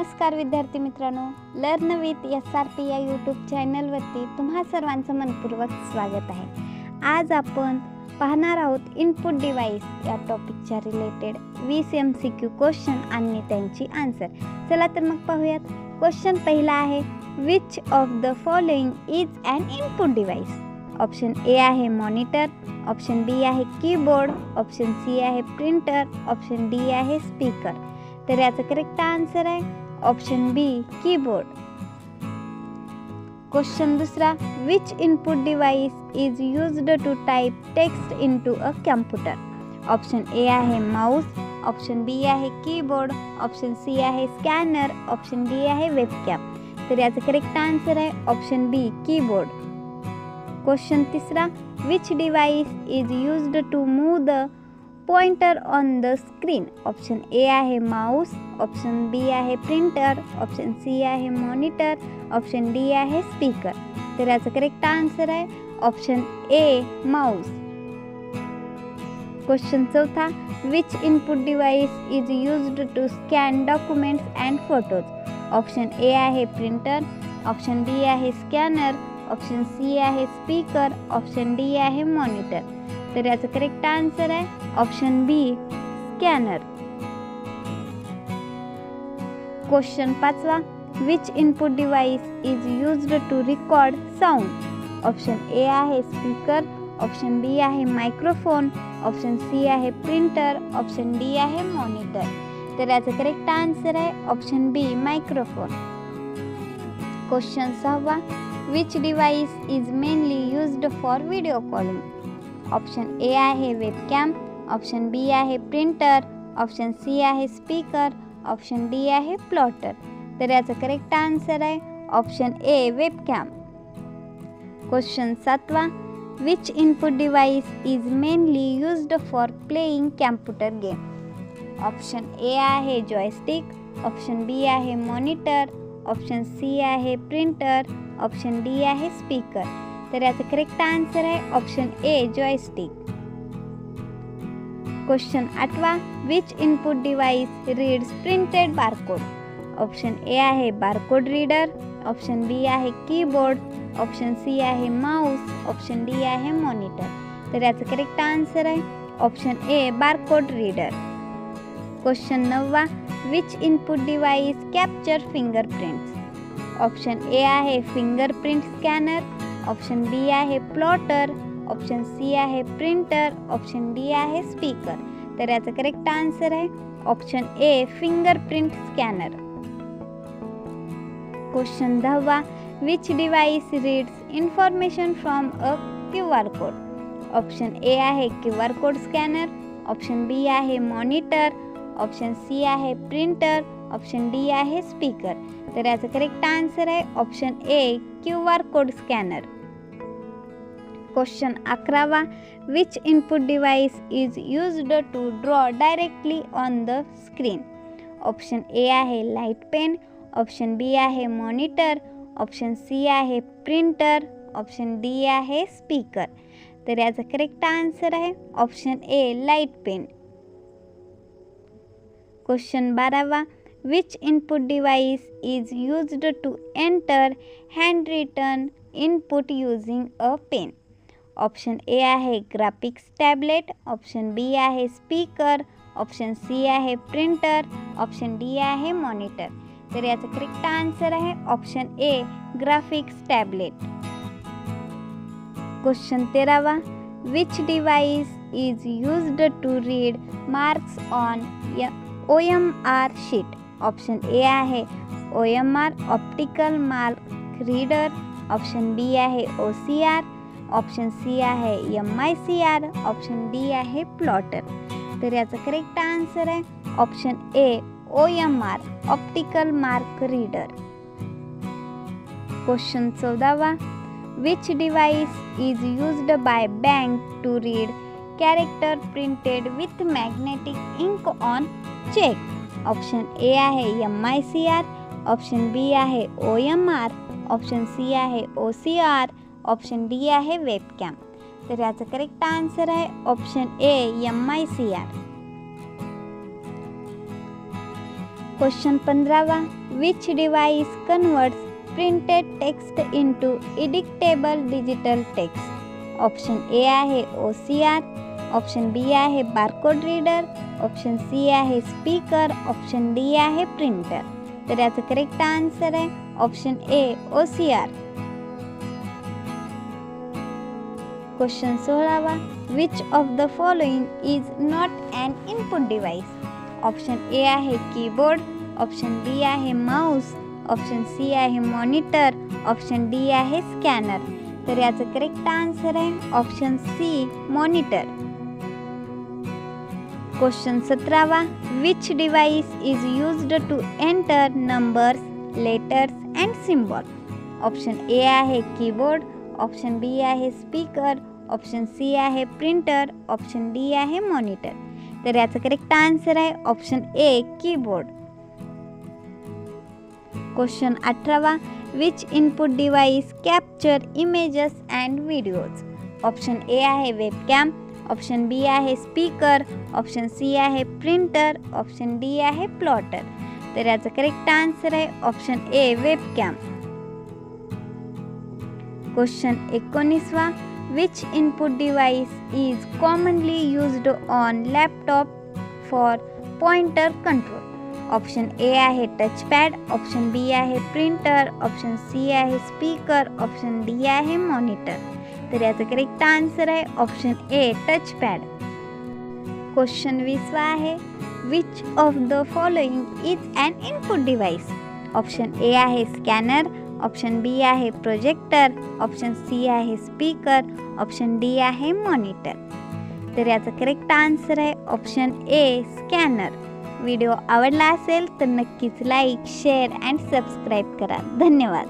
नमस्कार विद्यार्थी मित्रांनो, लर्न विथ SRP या यूट्यूब चॅनलवरती तुम्हा सर्वांचं मनपूर्वक स्वागत आहे। आज आपण पाहणार आहोत इनपुट डिवाइस या टॉपिकच्या रिलेटेड 20 MCQ क्वेश्चन आणि त्यांची आन्सर। चला तर मग पाहूयात। क्वेश्चन पहिला आहे, which of the following is an input device? Option A आहे मॉनिटर, ऑप्शन बी आहे कीबोर्ड, ऑप्शन सी आहे प्रिंटर, ऑप्शन डी आहे स्पीकर। तर याचा करेक्ट आन्सर आहे ऑप्शन बी कीबोर्ड। क्वेश्चन दुसरा, which input device is used to type text into a computer? Option A आहे mouse, option B आहे keyboard, option C आहे scanner, option D आहे webcam. तर याचा करेक्ट आन्सर आहे option B keyboard. Question तिसरा, which device is used to move the pointer on the screen? Option A आहे mouse, option B आहे printer, option C आहे monitor, option D आहे speaker. तर याचा करेक्ट आन्सर आहे option A mouse. Question चौथा, which input device is used to scan documents and photos? Option A आहे printer, option B आहे scanner, option C आहे speaker, option D आहे monitor. तर याचा करेक्ट आन्सर आहे ऑप्शन बी स्कॅनर। क्वेश्चन पाचवा, which input device is used to record sound? Option A आहे speaker, option B आहे मायक्रोफोन, ऑप्शन सी आहे प्रिंटर, ऑप्शन डी आहे मॉनिटर। तर याचा करेक्ट आन्सर आहे ऑप्शन बी मायक्रोफोन। क्वेश्चन सहावा, which device is mainly used for video calling? Option A आहे webcam, option B आहे प्रिंटर, ऑप्शन सी आहे स्पीकर, ऑप्शन डी आहे प्लॉटर। तर याचा करेक्ट आन्सर आहे ऑप्शन ए वेबकॅम। क्वेश्चन सातवा, which input device is mainly used for playing computer game? Option A आहे joystick, option B आहे मॉनिटर, ऑप्शन सी आहे प्रिंटर, ऑप्शन डी आहे स्पीकर। तर याचा करेक्ट आन्सर आहे ऑप्शन ए जॉयस्टिक। क्वेश्चन आठवा, which input device reads printed barcode? Option A आहे barcode reader, option B आहे कीबोर्ड, ऑप्शन सी आहे माउस, ऑप्शन डी आहे मॉनिटर। तर याचा करेक्ट आन्सर आहे option A barcode reader. Question नववा, which input device capture fingerprints? Option A आहे fingerprint scanner, option B आहे प्लॉटर, ऑप्शन सी आहे प्रिंटर, ऑप्शन डी आहे स्पीकर। तर याचा करेक्ट आन्सर आहे option A fingerprint scanner. Question 10वा, which device reads information from a QR code? Option A आहे QR code scanner, option B आहे monitor, option C आहे printer, option D आहे speaker. तर याचा करेक्ट आन्सर आहे option A QR code scanner. Question 11वा, which input device is used to draw directly on the screen? Option A आहे light pen, option B आहे monitor, option C आहे printer, option D आहे speaker. तर याचा correct answer आहे option A light pen. Question 12वा, which input device is used to enter hand input using a pen? Option A आहे graphics tablet, option B आहे speaker, option C आहे printer, option D आहे monitor. तर याचा correct answer आहे option A graphics tablet. Question 13वा, which device is used to read marks on OMR sheet? Option A आहे OMR optical mark reader, option B आहे OCR, option C आहे MICR, option D आहे plotter. तर याचा correct answer आहे option A OMR optical mark reader. Question 14वा, which device is used by bank to read character printed with magnetic Inc on cheque? Option A आहे MICR, option B आहे OMR, option C आहे OCR, option D आहे webcam. तर याचा correct answer आहे option A MICR। Question 15 which device converts printed text into editable digital text. Option A आहे OCR, option B आहे barcode reader, option C आहे speaker, option D आहे printer. तर याचं करेक्ट आन्सर आहे option A OCR. Question 16 which of the following is not an input device. Option A आहे keyboard, option B आहे mouse, option C आहे monitor, option D आहे scanner. तर याचं करेक्ट आन्सर आहे option C monitor. Question 17 which device is used to enter numbers, letters and symbol. Option A आहे keyboard, option B आहे speaker, option C आहे printer, option D आहे monitor. तर याचं करेक्ट आन्सर आहे option A keyboard. Question 18 which input device capture images and videos. Option A आहे webcam, option B आहे speaker, option C आहे printer, option D आहे plotter. तर याचं करेक्ट आन्सर आहे option A webcam. Question 19 which input device is commonly used on laptop for pointer control. Option A आहे touchpad, option B आहे printer, option C आहे speaker, option D आहे monitor. तर याचं करेक्ट आन्सर आहे option ए touchpad. Question 20 आहे which of the following is an input device. Option A आहे scanner, option B आहे प्रोजेक्टर, ऑप्शन सी आहे स्पीकर, ऑप्शन डी आहे मॉनिटर. तर याचं करेक्ट आन्सर आहे ऑप्शन ए स्कॅनर. व्हिडिओ आवडला असेल तर नक्कीच लाईक, शेअर अँड सबस्क्राईब करा. धन्यवाद.